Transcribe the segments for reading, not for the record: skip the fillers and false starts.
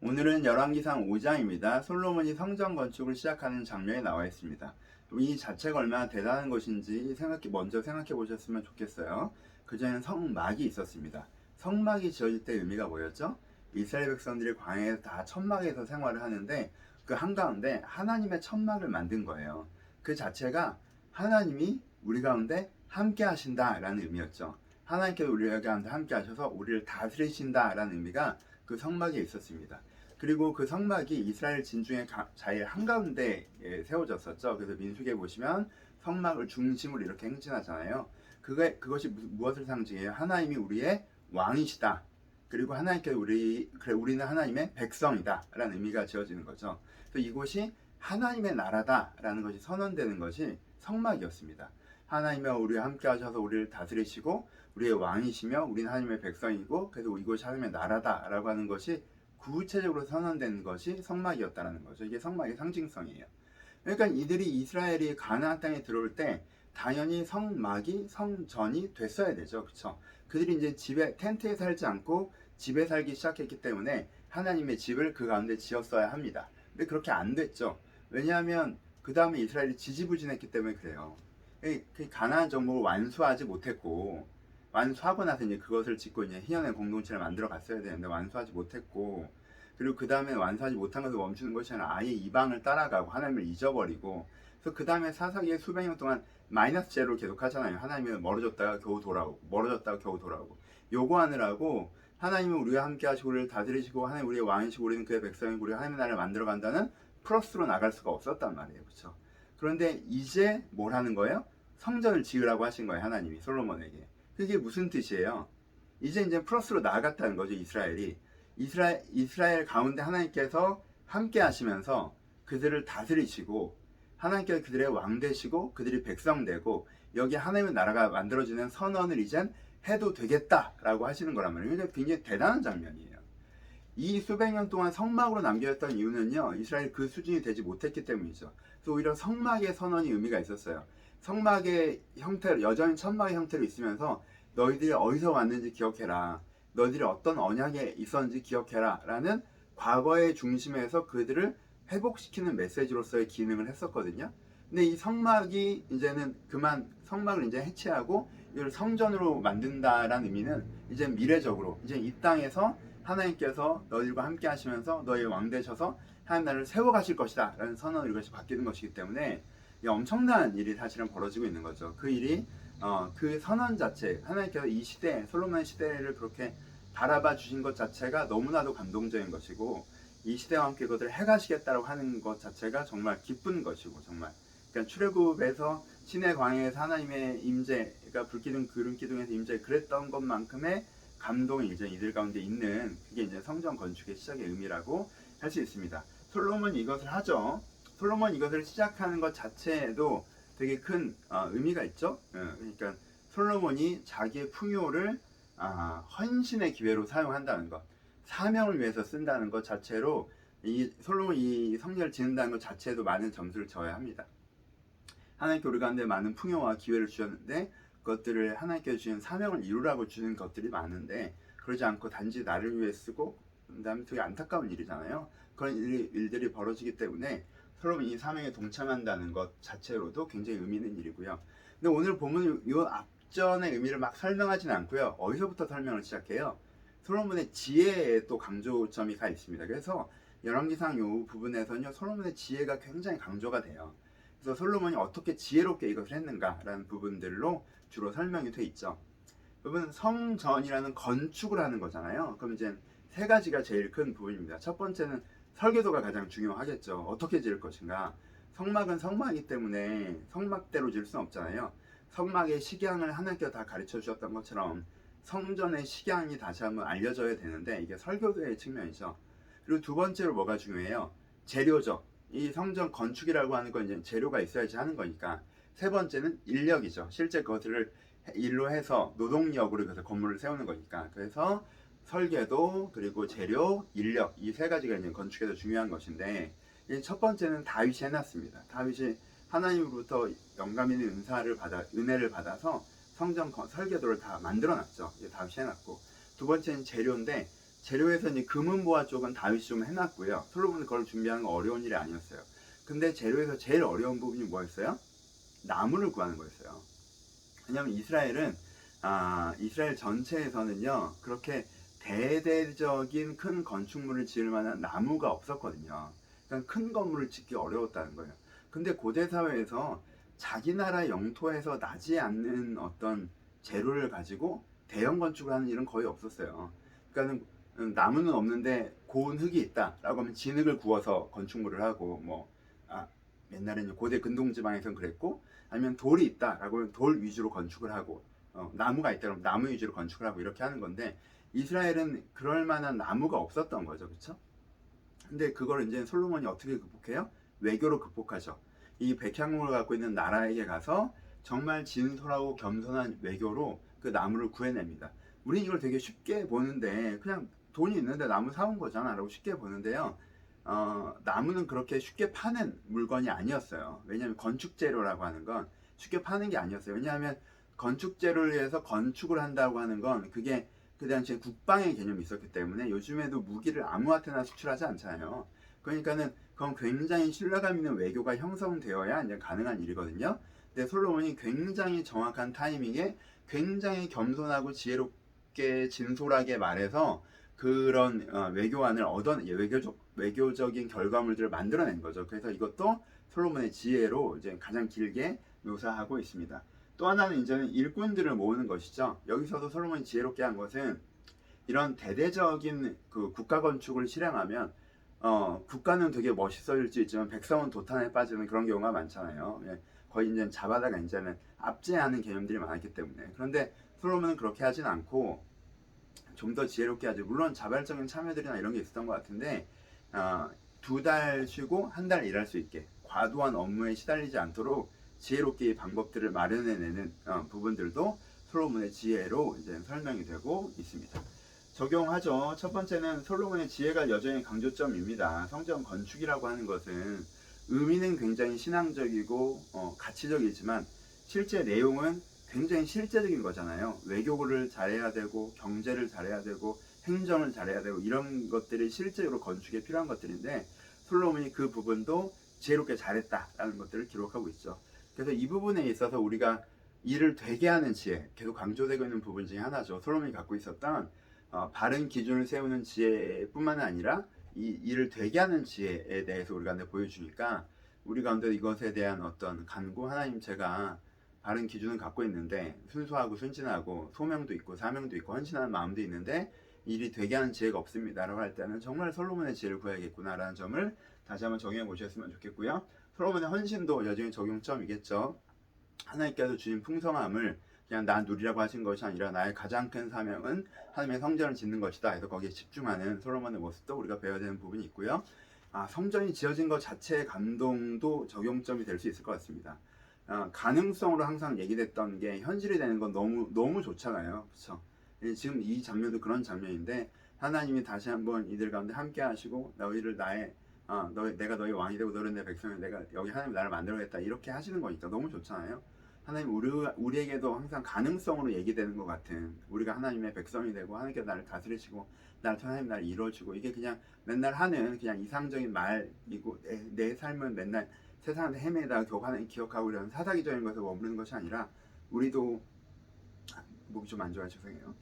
오늘은 열왕기상 5장입니다. 솔로몬이 성전 건축을 시작하는 장면이 나와 있습니다. 이 자체가 얼마나 대단한 것인지 먼저 생각해 보셨으면 좋겠어요. 그전에는 성막이 있었습니다. 성막이 지어질 때 의미가 뭐였죠? 이스라엘 백성들이 광야에서 다 천막에서 생활을 하는데 그 한가운데 하나님의 천막을 만든 거예요. 그 자체가 하나님이 우리 가운데 함께 하신다라는 의미였죠. 하나님께서 우리 가운데 함께 하셔서 우리를 다스리신다라는 의미가 그 성막에 있었습니다. 그리고 그 성막이 이스라엘 진중의 자일 한가운데 세워졌었죠. 그래서 민수기에 보시면 성막을 중심으로 이렇게 행진하잖아요. 그것이 무엇을 상징해요? 하나님이 우리의 왕이시다. 그리고 하나님께서 우리는 하나님의 백성이다 라는 의미가 지어지는 거죠. 그래서 이곳이 하나님의 나라다라는 것이 선언되는 것이 성막이었습니다. 하나님과 우리와 함께 하셔서 우리를 다스리시고 우리의 왕이시며 우리는 하나님의 백성이고 그래서 이곳이 하나님의 나라다라고 하는 것이 구체적으로 선언된 것이 성막이었다는 거죠. 이게 성막의 상징성이에요. 그러니까 이스라엘이 가나안 땅에 들어올 때 당연히 성막이 성전이 됐어야 되죠. 그렇죠? 그들이 이제 집에 텐트에 살지 않고 집에 살기 시작했기 때문에 하나님의 집을 그 가운데 지었어야 합니다. 근데 그렇게 안 됐죠. 왜냐하면 그 다음에 이스라엘이 지지부진했기 때문에 그래요. 그 가나안 정복을 완수하지 못했고 완수하고 나서 이제 그것을 짓고 이제 희연의 공동체를 만들어 갔어야 되는데 완수하지 못했고 그리고 그 다음에 완수하지 못한 것을 멈추는 것이 아니라 아예 이방을 따라가고 하나님을 잊어버리고 그래서 그 다음에 사사기에 수백 년 동안 마이너스 제로를 계속 하잖아요. 하나님은 멀어졌다가 겨우 돌아오고 멀어졌다가 겨우 돌아오고 요거 하느라고 하나님은 우리와 함께 하시고 우리를 다스리시고 하나님 우리의 왕이시고 우리는 그의 백성이고 우리가 하나님의 나라를 만들어 간다는 플러스로 나갈 수가 없었단 말이에요. 그렇죠? 그런데 이제 뭘 하는 거예요? 성전을 지으라고 하신 거예요. 하나님이 솔로몬에게. 그게 무슨 뜻이에요? 이제 플러스로 나아갔다는 거죠. 이스라엘 가운데 하나님께서 함께 하시면서 그들을 다스리시고 하나님께서 그들의 왕 되시고 그들이 백성 되고 여기 하나님의 나라가 만들어지는 선언을 이젠 해도 되겠다라고 하시는 거란 말이에요. 그러니까 굉장히 대단한 장면이에요. 이 수백 년 동안 성막으로 남겨졌던 이유는요, 이스라엘이 그 수준이 되지 못했기 때문이죠. 그래서 오히려 성막의 선언이 의미가 있었어요. 성막의 형태로, 여전히 천막의 형태로 있으면서 너희들이 어디서 왔는지 기억해라. 너희들이 어떤 언약에 있었는지 기억해라. 라는 과거의 중심에서 그들을 회복시키는 메시지로서의 기능을 했었거든요. 근데 이 성막이 이제는 성막을 이제 해체하고 이걸 성전으로 만든다라는 의미는 이제 미래적으로, 이제 이 땅에서 하나님께서 너희들과 함께 하시면서 너희의 왕 되셔서 하나님 나라를 세워가실 것이다 라는 선언으로 이것이 바뀌는 것이기 때문에 엄청난 일이 사실은 벌어지고 있는 거죠. 그 일이 그 선언 자체, 하나님께서 이 시대, 솔로몬 시대를 그렇게 바라봐 주신 것 자체가 너무나도 감동적인 것이고 이 시대와 함께 그것을 해가시겠다고 하는 것 자체가 정말 기쁜 것이고 정말 그러니까 출애굽에서 신의 광야에서 하나님의 임재가 불기둥 구름 기둥에서 임재 그랬던 것만큼의 감동이 이제 이들 가운데 있는 그게 이제 성전 건축의 시작의 의미라고 할 수 있습니다. 솔로몬이 이것을 하죠. 솔로몬 이것을 시작하는 것 자체에도 되게 큰 의미가 있죠. 그러니까 솔로몬이 자기의 풍요를 헌신의 기회로 사용한다는 것, 사명을 위해서 쓴다는 것 자체로 이 솔로몬이 이 성전을 짓는다는 것 자체에도 많은 점수를 줘야 합니다. 하나님께 우리 가운데 많은 풍요와 기회를 주셨는데 그것들을 하나님께 주신 사명을 이루라고 주는 것들이 많은데 그러지 않고 단지 나를 위해 쓰고 그다음에 되게 안타까운 일이잖아요. 그런 일들이 벌어지기 때문에 서로 이 사명에 동참한다는 것 자체로도 굉장히 의미 있는 일이고요. 근데 오늘 보면 이 앞전의 의미를 막 설명하진 않고요. 어디서부터 설명을 시작해요? 솔로몬의 지혜에 또 강조점이 가 있습니다. 그래서 열왕기상 이 부분에서는요, 솔로몬의 지혜가 굉장히 강조가 돼요. 그래서 솔로몬이 어떻게 지혜롭게 이것을 했는가라는 부분들로 주로 설명이 돼 있죠. 여러분 성전이라는 건축을 하는 거잖아요. 그럼 이제 세 가지가 제일 큰 부분입니다. 첫 번째는 설계도가 가장 중요하겠죠. 어떻게 지을 것인가. 성막은 성막이기 때문에 성막대로 지을 수는 없잖아요. 성막의 식양을 하나님께서 다 가르쳐 주셨던 것처럼 성전의 식양이 다시 한번 알려져야 되는데 이게 설교도의 측면이죠. 그리고 두 번째로 뭐가 중요해요? 재료죠. 이 성전 건축이라고 하는 건 이제 재료가 있어야지 하는 거니까. 세 번째는 인력이죠. 실제 그것을 일로 해서 노동력으로 그래서 건물을 세우는 거니까. 그래서 설계도 그리고 재료, 인력 이 세 가지가 이제 건축에서 중요한 것인데 첫 번째는 다윗이 해놨습니다. 다윗이 하나님으로부터 영감 있는 은혜를 받아서 성전 설계도를 다 만들어놨죠. 다윗이 해놨고 두 번째는 재료인데 재료에서 이제 금은보화 쪽은 다윗이 좀 해놨고요. 솔로몬은 그걸 준비하는 건 어려운 일이 아니었어요. 근데 재료에서 제일 어려운 부분이 뭐였어요? 나무를 구하는 거였어요. 왜냐하면 이스라엘 전체에서는요, 그렇게 대대적인 큰 건축물을 지을 만한 나무가 없었거든요. 그러니까 큰 건물을 짓기 어려웠다는 거예요. 근데 고대 사회에서 자기 나라 영토에서 나지 않는 어떤 재료를 가지고 대형 건축을 하는 일은 거의 없었어요. 그러니까 나무는 없는데 고운 흙이 있다라고 하면 진흙을 구워서 건축물을 하고 옛날에는 고대 근동지방에선 그랬고, 아니면 돌이 있다라고 하면 돌 위주로 건축을 하고, 나무가 있다 그러면 나무 위주로 건축을 하고 이렇게 하는 건데, 이스라엘은 그럴 만한 나무가 없었던 거죠, 그렇죠? 근데 그걸 이제 솔로몬이 어떻게 극복해요? 외교로 극복하죠. 이 백향목을 갖고 있는 나라에게 가서 정말 진솔하고 겸손한 외교로 그 나무를 구해냅니다. 우린 이걸 되게 쉽게 보는데, 그냥 돈이 있는데 나무 사온 거잖아 라고 쉽게 보는데요. 나무는 그렇게 쉽게 파는 물건이 아니었어요. 왜냐하면 건축재료라고 하는 건 쉽게 파는 게 아니었어요. 왜냐하면 건축재료를 위해서 건축을 한다고 하는 건 그게 그 당시에 국방의 개념이 있었기 때문에 요즘에도 무기를 아무한테나 수출하지 않잖아요. 그러니까는 그건 굉장히 신뢰감 있는 외교가 형성되어야 이제 가능한 일이거든요. 근데 솔로몬이 굉장히 정확한 타이밍에 굉장히 겸손하고 지혜롭게 진솔하게 말해서 그런 외교안을 외교적인 결과물들을 만들어낸 거죠. 그래서 이것도 솔로몬의 지혜로 이제 가장 길게 묘사하고 있습니다. 또 하나는 이제는 일꾼들을 모으는 것이죠. 여기서도 솔로몬이 지혜롭게 한 것은 이런 대대적인 그 국가 건축을 실행하면 국가는 되게 멋있어질 수 있지만 백성은 도탄에 빠지는 그런 경우가 많잖아요. 예, 거의 이제 잡아다가 이제는 압제하는 개념들이 많았기 때문에. 그런데 솔로몬은 그렇게 하진 않고 좀 더 지혜롭게 하죠. 물론 자발적인 참여들이나 이런 게 있었던 것 같은데 2달 쉬고 1달 일할 수 있게 과도한 업무에 시달리지 않도록 지혜롭게 방법들을 마련해내는 부분들도 솔로몬의 지혜로 이제 설명이 되고 있습니다. 적용하죠. 첫 번째는 솔로몬의 지혜가 여전히 강조점입니다. 성전 건축이라고 하는 것은 의미는 굉장히 신앙적이고 가치적이지만 실제 내용은 굉장히 실제적인 거잖아요. 외교를 잘해야 되고 경제를 잘해야 되고 행정을 잘해야 되고 이런 것들이 실제로 건축에 필요한 것들인데 솔로몬이 그 부분도 지혜롭게 잘했다라는 것들을 기록하고 있죠. 그래서 이 부분에 있어서 우리가 일을 되게 하는 지혜, 계속 강조되고 있는 부분 중에 하나죠. 솔로몬이 갖고 있었던 바른 기준을 세우는 지혜뿐만 아니라 이 일을 되게 하는 지혜에 대해서 우리 가운데 보여주니까 우리 가운데 이것에 대한 어떤 간구, 하나님 제가 바른 기준을 갖고 있는데 순수하고 순진하고 소명도 있고 사명도 있고 헌신하는 마음도 있는데 일이 되게 하는 지혜가 없습니다 라고 할 때는 정말 솔로몬의 지혜를 구해야겠구나 라는 점을 다시 한번 적용해 보셨으면 좋겠고요. 솔로몬의 헌신도 여전히 적용점이겠죠. 하나님께서 주신 풍성함을 그냥 나 누리라고 하신 것이 아니라 나의 가장 큰 사명은 하나님의 성전을 짓는 것이다 해서 거기에 집중하는 솔로몬의 모습도 우리가 배워야 되는 부분이 있고요. 성전이 지어진 것 자체의 감동도 적용점이 될 수 있을 것 같습니다. 가능성으로 항상 얘기됐던 게 현실이 되는 건 너무 좋잖아요. 그렇죠? 지금 이 장면도 그런 장면인데 하나님이 다시 한번 이들 가운데 함께 하시고 너희를 내가 너희 왕이 되고 너는 내 백성이 내가 여기 하나님 나를 만들어겠다 이렇게 하시는 거니까 너무 좋잖아요. 하나님 우리에게도 항상 가능성으로 얘기되는 것 같은 우리가 하나님의 백성이 되고 하나님께서 나를 다스리시고 나를 통해 하나님 나를 이루어주고 이게 그냥 맨날 하는 그냥 이상적인 말이고 내 삶은 맨날 세상한테 헤매다가 결국 하나님 기억하고 이런 사사기적인 것에 머무르는 것이 아니라 우리도 목이 좀 안 좋아요. 죄송해요.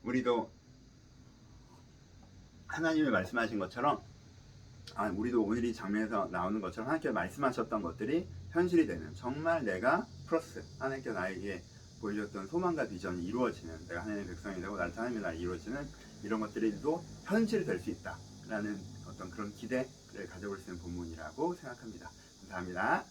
우리도 하나님이 말씀하신 것처럼 우리도 오늘 이 장면에서 나오는 것처럼 하나님께서 말씀하셨던 것들이 현실이 되는 정말 내가 플러스 하나님께서 나에게 보여줬던 소망과 비전이 이루어지는 내가 하나님의 백성이 되고 나를 하나님의 나라 이루어지는 이런 것들도 현실이 될 수 있다라는 어떤 그런 기대를 가져볼 수 있는 본문이라고 생각합니다. 감사합니다.